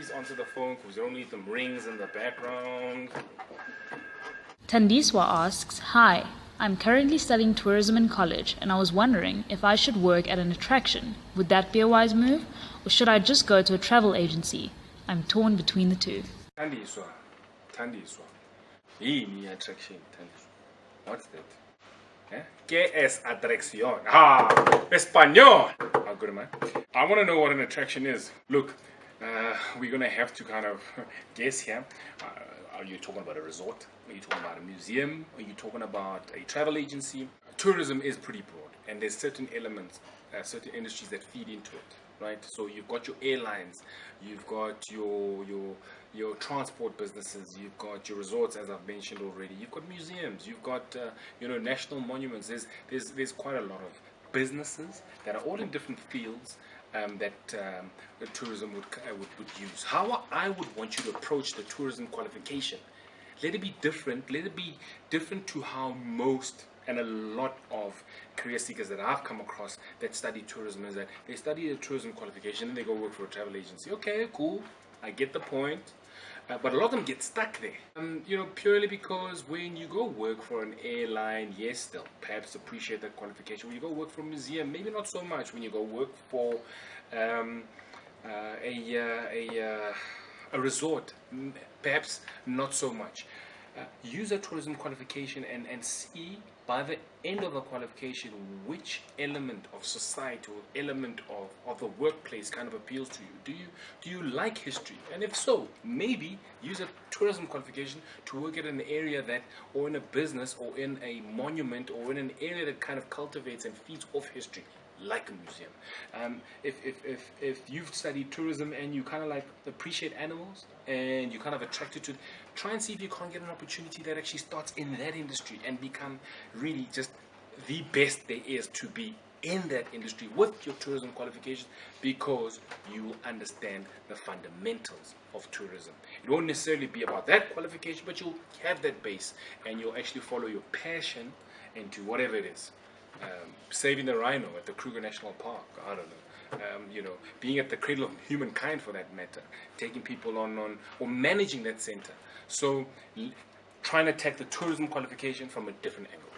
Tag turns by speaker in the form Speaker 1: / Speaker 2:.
Speaker 1: please answer the phone because you don't need them rings in the background.
Speaker 2: Tandiswa asks, "Hi, I'm currently studying tourism in college and I was wondering if I should work at an attraction. Would that be a wise move? Or should I just go to a travel agency? I'm torn between the two."
Speaker 1: Tandiswa. Yini attraction, Tandiswa? What's that? ¿Qué es atracción? Español! Oh, good man. I want to know what an attraction is. Look, we're going to have to kind of guess here. Are you talking about a resort? Are you talking about a museum? Are you talking about a travel agency? Tourism is pretty broad, and there's certain elements, certain industries that feed into it, right? So you've got your airlines, you've got your transport businesses, you've got your resorts, as I've mentioned already. You've got museums, you've got national monuments. There's quite a lot of businesses that are all in different fields that the tourism would use. How I would want you to approach the tourism qualification, let it be different. Let it be different to how most and a lot of career seekers that I've come across that study tourism is that they study a tourism qualification and they go work for a travel agency. Okay, cool. I get the point. But a lot of them get stuck there, purely because when you go work for an airline, yes, they'll perhaps appreciate that qualification. When you go work for a museum, maybe not so much. When you go work for a resort, perhaps not so much. Use a tourism qualification and see by the end of the qualification which element of society or element of the workplace kind of appeals to you. Do you like history? And if so, maybe use a tourism qualification to work at an area that, or in a business, or in a monument, or in an area that kind of cultivates and feeds off history, like a museum. If you've studied tourism and you kind of like appreciate animals and you kind of attracted to, try and see if you can't get an opportunity that actually starts in that industry and become really just the best there is to be in that industry with your tourism qualifications, because you will understand the fundamentals of tourism. It won't necessarily be about that qualification, but you'll have that base and you'll actually follow your passion into whatever it is. Saving the rhino at the Kruger National Park, I don't know, being at the cradle of humankind for that matter, taking people on or managing that center. So trying to attack the tourism qualification from a different angle.